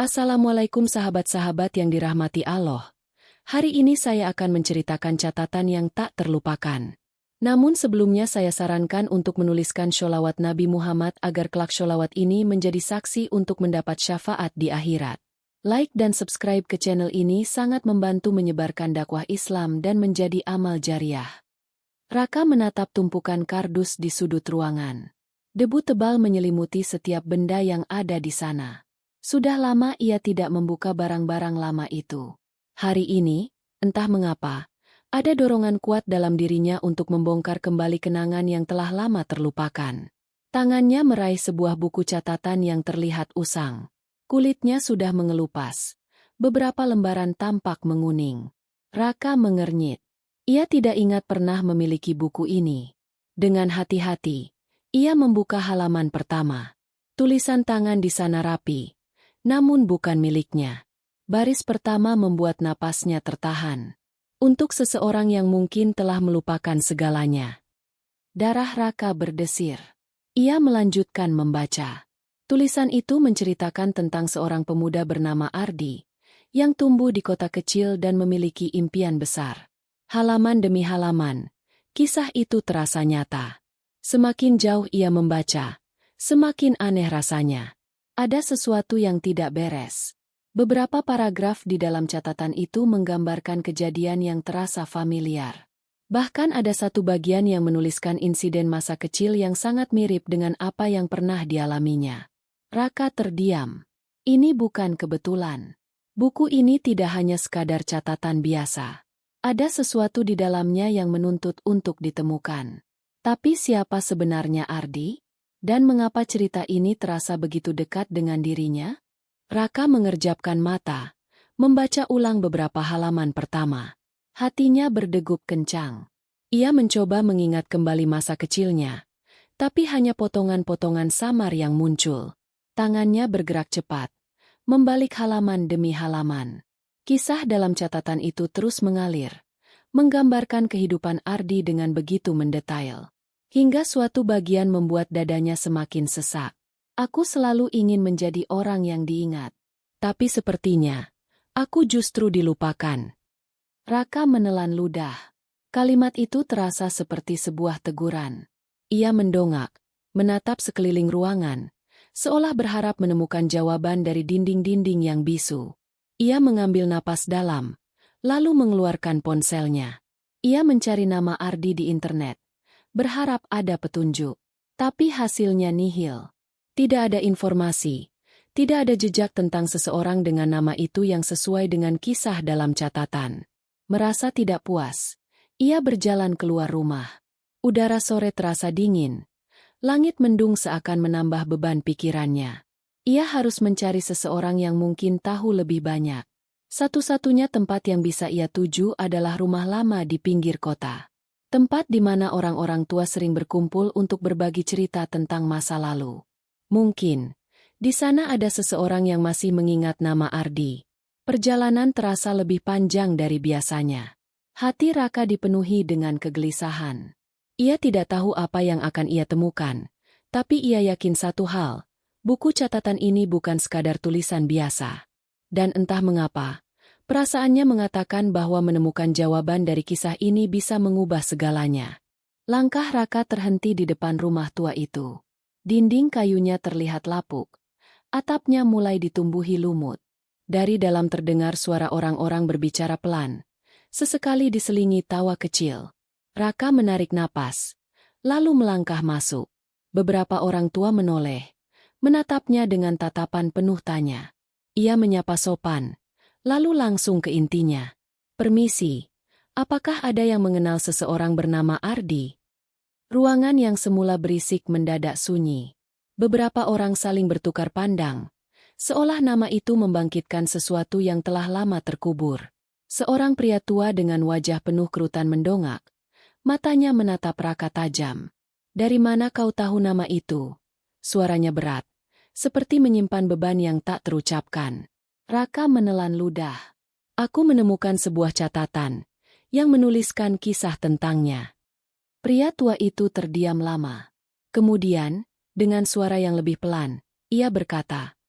Assalamualaikum sahabat-sahabat yang dirahmati Allah. Hari ini saya akan menceritakan catatan yang tak terlupakan. Namun sebelumnya saya sarankan untuk menuliskan sholawat Nabi Muhammad agar kelak sholawat ini menjadi saksi untuk mendapat syafaat di akhirat. Like dan subscribe ke channel ini sangat membantu menyebarkan dakwah Islam dan menjadi amal jariah. Raka menatap tumpukan kardus di sudut ruangan. Debu tebal menyelimuti setiap benda yang ada di sana. Sudah lama ia tidak membuka barang-barang lama itu. Hari ini, entah mengapa, ada dorongan kuat dalam dirinya untuk membongkar kembali kenangan yang telah lama terlupakan. Tangannya meraih sebuah buku catatan yang terlihat usang. Kulitnya sudah mengelupas. Beberapa lembaran tampak menguning. Raka mengernyit. Ia tidak ingat pernah memiliki buku ini. Dengan hati-hati, ia membuka halaman pertama. Tulisan tangan di sana rapi. Namun bukan miliknya. Baris pertama membuat napasnya tertahan. Untuk seseorang yang mungkin telah melupakan segalanya. Darah Raka berdesir. Ia melanjutkan membaca. Tulisan itu menceritakan tentang seorang pemuda bernama Ardi, yang tumbuh di kota kecil dan memiliki impian besar. Halaman demi halaman, kisah itu terasa nyata. Semakin jauh ia membaca, semakin aneh rasanya. Ada sesuatu yang tidak beres. Beberapa paragraf di dalam catatan itu menggambarkan kejadian yang terasa familiar. Bahkan ada satu bagian yang menuliskan insiden masa kecil yang sangat mirip dengan apa yang pernah dialaminya. Raka terdiam. Ini bukan kebetulan. Buku ini tidak hanya sekadar catatan biasa. Ada sesuatu di dalamnya yang menuntut untuk ditemukan. Tapi siapa sebenarnya Ardi? Dan mengapa cerita ini terasa begitu dekat dengan dirinya? Raka mengerjapkan mata, membaca ulang beberapa halaman pertama. Hatinya berdegup kencang. Ia mencoba mengingat kembali masa kecilnya, tapi hanya potongan-potongan samar yang muncul. Tangannya bergerak cepat, membalik halaman demi halaman. Kisah dalam catatan itu terus mengalir, menggambarkan kehidupan Ardi dengan begitu mendetail. Hingga suatu bagian membuat dadanya semakin sesak. Aku selalu ingin menjadi orang yang diingat. Tapi sepertinya, aku justru dilupakan. Raka menelan ludah. Kalimat itu terasa seperti sebuah teguran. Ia mendongak, menatap sekeliling ruangan, seolah berharap menemukan jawaban dari dinding-dinding yang bisu. Ia mengambil napas dalam, lalu mengeluarkan ponselnya. Ia mencari nama Ardi di internet. Berharap ada petunjuk. Tapi hasilnya nihil. Tidak ada informasi. Tidak ada jejak tentang seseorang dengan nama itu yang sesuai dengan kisah dalam catatan. Merasa tidak puas, ia berjalan keluar rumah. Udara sore terasa dingin. Langit mendung seakan menambah beban pikirannya. Ia harus mencari seseorang yang mungkin tahu lebih banyak. Satu-satunya tempat yang bisa ia tuju adalah rumah lama di pinggir kota. Tempat di mana orang-orang tua sering berkumpul untuk berbagi cerita tentang masa lalu. Mungkin, di sana ada seseorang yang masih mengingat nama Ardi. Perjalanan terasa lebih panjang dari biasanya. Hati Raka dipenuhi dengan kegelisahan. Ia tidak tahu apa yang akan ia temukan, tapi ia yakin satu hal, buku catatan ini bukan sekadar tulisan biasa. Dan entah mengapa, perasaannya mengatakan bahwa menemukan jawaban dari kisah ini bisa mengubah segalanya. Langkah Raka terhenti di depan rumah tua itu. Dinding kayunya terlihat lapuk. Atapnya mulai ditumbuhi lumut. Dari dalam terdengar suara orang-orang berbicara pelan. Sesekali diselingi tawa kecil. Raka menarik napas, lalu melangkah masuk. Beberapa orang tua menoleh, menatapnya dengan tatapan penuh tanya. Ia menyapa sopan. Lalu langsung ke intinya. Permisi, apakah ada yang mengenal seseorang bernama Ardi? Ruangan yang semula berisik mendadak sunyi. Beberapa orang saling bertukar pandang, seolah nama itu membangkitkan sesuatu yang telah lama terkubur. Seorang pria tua dengan wajah penuh kerutan mendongak. Matanya menatap Raka tajam. Dari mana kau tahu nama itu? Suaranya berat, seperti menyimpan beban yang tak terucapkan. Raka menelan ludah. Aku menemukan sebuah catatan yang menuliskan kisah tentangnya. Pria tua itu terdiam lama. Kemudian, dengan suara yang lebih pelan, ia berkata,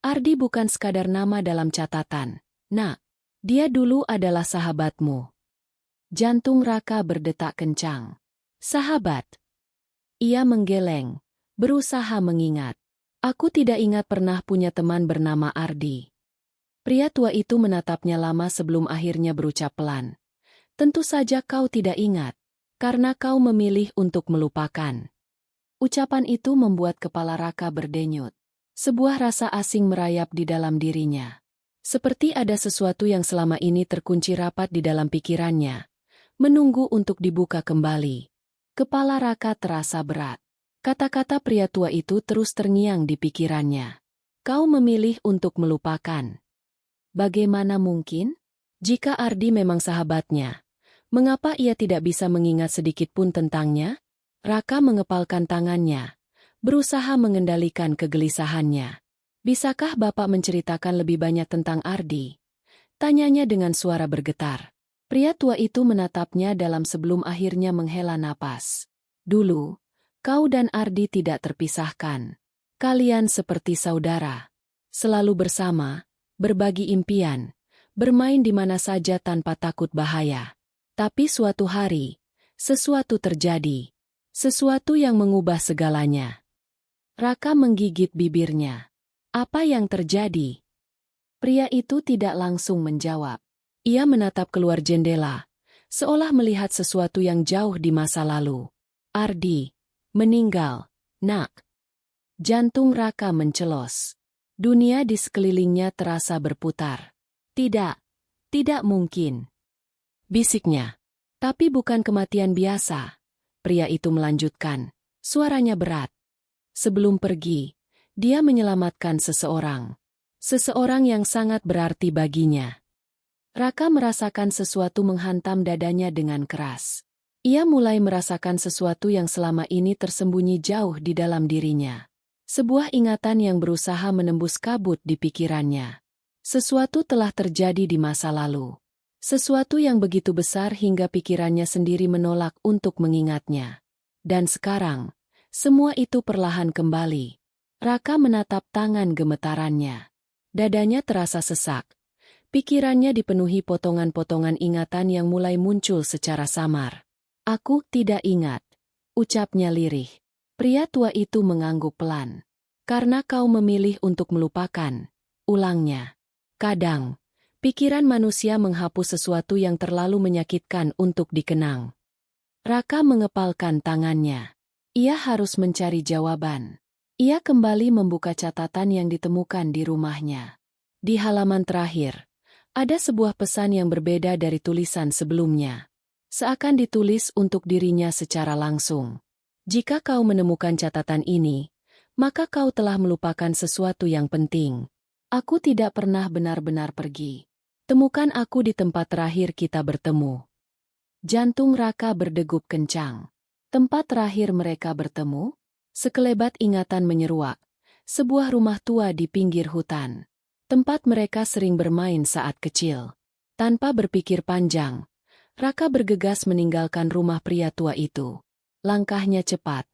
Ardi bukan sekadar nama dalam catatan. Nak, dia dulu adalah sahabatmu. Jantung Raka berdetak kencang. Sahabat. Ia menggeleng, berusaha mengingat. Aku tidak ingat pernah punya teman bernama Ardi. Pria tua itu menatapnya lama sebelum akhirnya berucap pelan. Tentu saja kau tidak ingat, karena kau memilih untuk melupakan. Ucapan itu membuat kepala Raka berdenyut. Sebuah rasa asing merayap di dalam dirinya. Seperti ada sesuatu yang selama ini terkunci rapat di dalam pikirannya, menunggu untuk dibuka kembali. Kepala Raka terasa berat. Kata-kata pria tua itu terus terngiang di pikirannya. Kau memilih untuk melupakan. Bagaimana mungkin? Jika Ardi memang sahabatnya, mengapa ia tidak bisa mengingat sedikit pun tentangnya? Raka mengepalkan tangannya, berusaha mengendalikan kegelisahannya. Bisakah Bapak menceritakan lebih banyak tentang Ardi? Tanyanya dengan suara bergetar. Pria tua itu menatapnya dalam sebelum akhirnya menghela napas. Dulu, kau dan Ardi tidak terpisahkan. Kalian seperti saudara. Selalu bersama, berbagi impian, bermain di mana saja tanpa takut bahaya. Tapi suatu hari, sesuatu terjadi. Sesuatu yang mengubah segalanya. Raka menggigit bibirnya. Apa yang terjadi? Pria itu tidak langsung menjawab. Ia menatap keluar jendela, seolah melihat sesuatu yang jauh di masa lalu. Ardi meninggal, nak. Jantung Raka mencelos. Dunia di sekelilingnya terasa berputar. Tidak, tidak mungkin. Bisiknya. Tapi bukan kematian biasa. Pria itu melanjutkan, suaranya berat. Sebelum pergi, dia menyelamatkan seseorang. Seseorang yang sangat berarti baginya. Raka merasakan sesuatu menghantam dadanya dengan keras. Ia mulai merasakan sesuatu yang selama ini tersembunyi jauh di dalam dirinya. Sebuah ingatan yang berusaha menembus kabut di pikirannya. Sesuatu telah terjadi di masa lalu. Sesuatu yang begitu besar hingga pikirannya sendiri menolak untuk mengingatnya. Dan sekarang, semua itu perlahan kembali. Raka menatap tangan gemetarannya. Dadanya terasa sesak. Pikirannya dipenuhi potongan-potongan ingatan yang mulai muncul secara samar. Aku tidak ingat, ucapnya lirih. Pria tua itu mengangguk pelan. Karena kau memilih untuk melupakan, ulangnya. Kadang, pikiran manusia menghapus sesuatu yang terlalu menyakitkan untuk dikenang. Raka mengepalkan tangannya. Ia harus mencari jawaban. Ia kembali membuka catatan yang ditemukan di rumahnya. Di halaman terakhir, ada sebuah pesan yang berbeda dari tulisan sebelumnya. Seakan ditulis untuk dirinya secara langsung. Jika kau menemukan catatan ini, maka kau telah melupakan sesuatu yang penting. Aku tidak pernah benar-benar pergi. Temukan aku di tempat terakhir kita bertemu. Jantung Raka berdegup kencang. Tempat terakhir mereka bertemu? Sekelebat ingatan menyeruak. Sebuah rumah tua di pinggir hutan. Tempat mereka sering bermain saat kecil. Tanpa berpikir panjang, Raka bergegas meninggalkan rumah pria tua itu. Langkahnya cepat.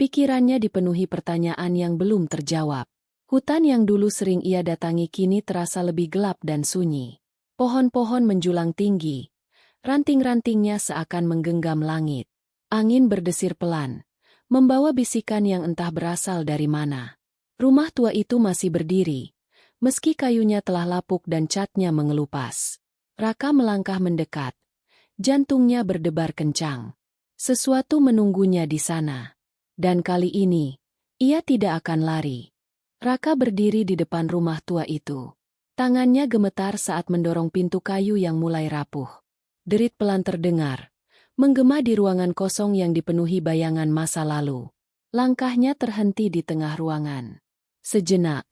Pikirannya dipenuhi pertanyaan yang belum terjawab. Hutan yang dulu sering ia datangi kini terasa lebih gelap dan sunyi. Pohon-pohon menjulang tinggi. Ranting-rantingnya seakan menggenggam langit. Angin berdesir pelan, membawa bisikan yang entah berasal dari mana. Rumah tua itu masih berdiri, meski kayunya telah lapuk dan catnya mengelupas. Raka melangkah mendekat. Jantungnya berdebar kencang. Sesuatu menunggunya di sana. Dan kali ini, ia tidak akan lari. Raka berdiri di depan rumah tua itu. Tangannya gemetar saat mendorong pintu kayu yang mulai rapuh. Derit pelan terdengar, menggema di ruangan kosong yang dipenuhi bayangan masa lalu. Langkahnya terhenti di tengah ruangan. Sejenak,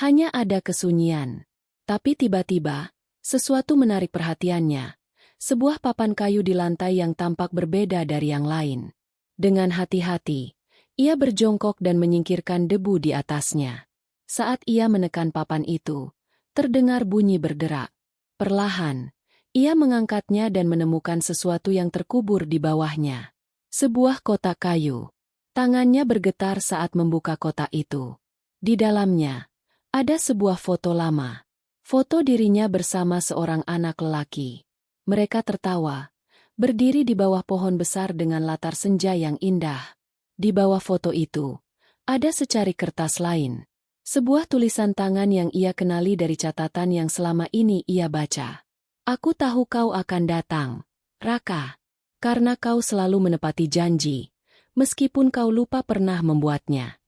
hanya ada kesunyian. Tapi tiba-tiba, sesuatu menarik perhatiannya. Sebuah papan kayu di lantai yang tampak berbeda dari yang lain. Dengan hati-hati, ia berjongkok dan menyingkirkan debu di atasnya. Saat ia menekan papan itu, terdengar bunyi berderak. Perlahan, ia mengangkatnya dan menemukan sesuatu yang terkubur di bawahnya. Sebuah kotak kayu. Tangannya bergetar saat membuka kotak itu. Di dalamnya, Ada sebuah foto lama. Foto dirinya bersama seorang anak lelaki. Mereka tertawa, berdiri di bawah pohon besar dengan latar senja yang indah. Di bawah foto itu, ada secari kertas lain. Sebuah tulisan tangan yang ia kenali dari catatan yang selama ini ia baca. Aku tahu kau akan datang, Raka. Karena kau selalu menepati janji, meskipun kau lupa pernah membuatnya.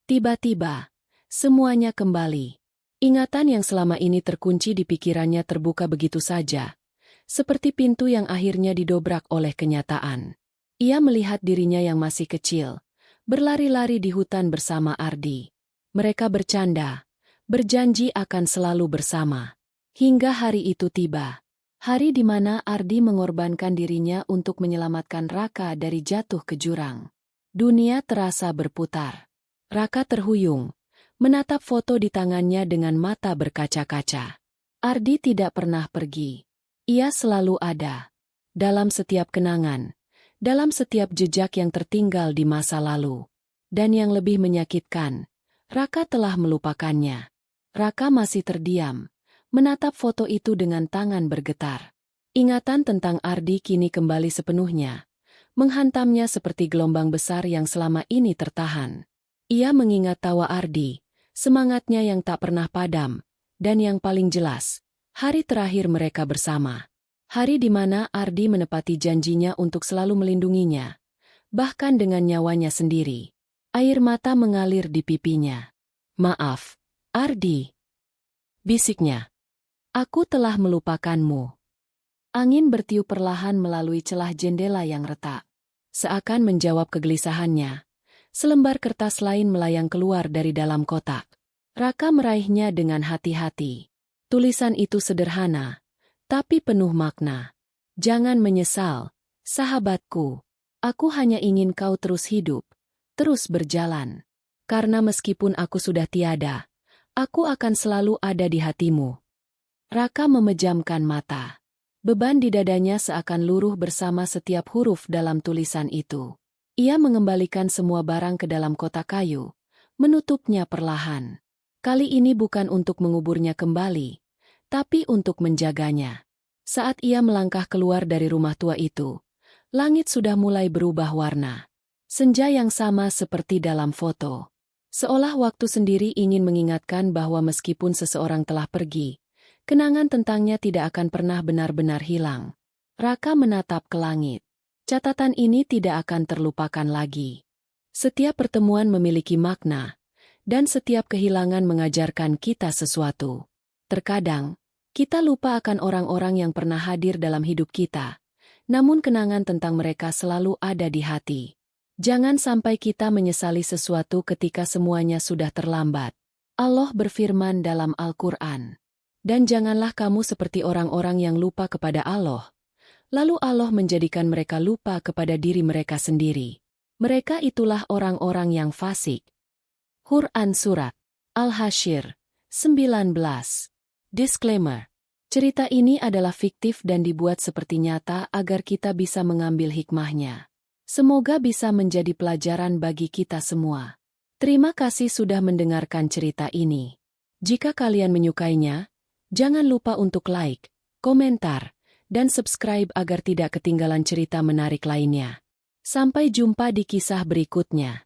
Tiba-tiba, semuanya kembali. Ingatan yang selama ini terkunci di pikirannya terbuka begitu saja, seperti pintu yang akhirnya didobrak oleh kenyataan. Ia melihat dirinya yang masih kecil, berlari-lari di hutan bersama Ardi. Mereka bercanda, berjanji akan selalu bersama. Hingga hari itu tiba. Hari di mana Ardi mengorbankan dirinya untuk menyelamatkan Raka dari jatuh ke jurang. Dunia terasa berputar. Raka terhuyung, menatap foto di tangannya dengan mata berkaca-kaca. Ardi tidak pernah pergi. Ia selalu ada. Dalam setiap kenangan, dalam setiap jejak yang tertinggal di masa lalu. Dan yang lebih menyakitkan, Raka telah melupakannya. Raka masih terdiam, menatap foto itu dengan tangan bergetar. Ingatan tentang Ardi kini kembali sepenuhnya, menghantamnya seperti gelombang besar yang selama ini tertahan. Ia mengingat tawa Ardi, semangatnya yang tak pernah padam, dan yang paling jelas, hari terakhir mereka bersama. Hari di mana Ardi menepati janjinya untuk selalu melindunginya, bahkan dengan nyawanya sendiri. Air mata mengalir di pipinya. Maaf, Ardi, bisiknya. Aku telah melupakanmu. Angin bertiup perlahan melalui celah jendela yang retak. Seakan menjawab kegelisahannya, selembar kertas lain melayang keluar dari dalam kotak. Raka meraihnya dengan hati-hati. Tulisan itu sederhana, tapi penuh makna. Jangan menyesal, sahabatku. Aku hanya ingin kau terus hidup, terus berjalan. Karena meskipun aku sudah tiada, aku akan selalu ada di hatimu. Raka memejamkan mata. Beban di dadanya seakan luruh bersama setiap huruf dalam tulisan itu. Ia mengembalikan semua barang ke dalam kotak kayu, menutupnya perlahan. Kali ini bukan untuk menguburnya kembali, tapi untuk menjaganya. Saat ia melangkah keluar dari rumah tua itu, langit sudah mulai berubah warna. Senja yang sama seperti dalam foto. Seolah waktu sendiri ingin mengingatkan bahwa meskipun seseorang telah pergi, kenangan tentangnya tidak akan pernah benar-benar hilang. Raka menatap ke langit. Catatan ini tidak akan terlupakan lagi. Setiap pertemuan memiliki makna, dan setiap kehilangan mengajarkan kita sesuatu. Terkadang, kita lupa akan orang-orang yang pernah hadir dalam hidup kita, namun kenangan tentang mereka selalu ada di hati. Jangan sampai kita menyesali sesuatu ketika semuanya sudah terlambat. Allah berfirman dalam Al-Quran. Dan janganlah kamu seperti orang-orang yang lupa kepada Allah, lalu Allah menjadikan mereka lupa kepada diri mereka sendiri. Mereka itulah orang-orang yang fasik. Quran Surat Al-Hasyr 19. Disclaimer. Cerita ini adalah fiktif dan dibuat seperti nyata agar kita bisa mengambil hikmahnya. Semoga bisa menjadi pelajaran bagi kita semua. Terima kasih sudah mendengarkan cerita ini. Jika kalian menyukainya, jangan lupa untuk like, komentar, dan subscribe agar tidak ketinggalan cerita menarik lainnya. Sampai jumpa di kisah berikutnya.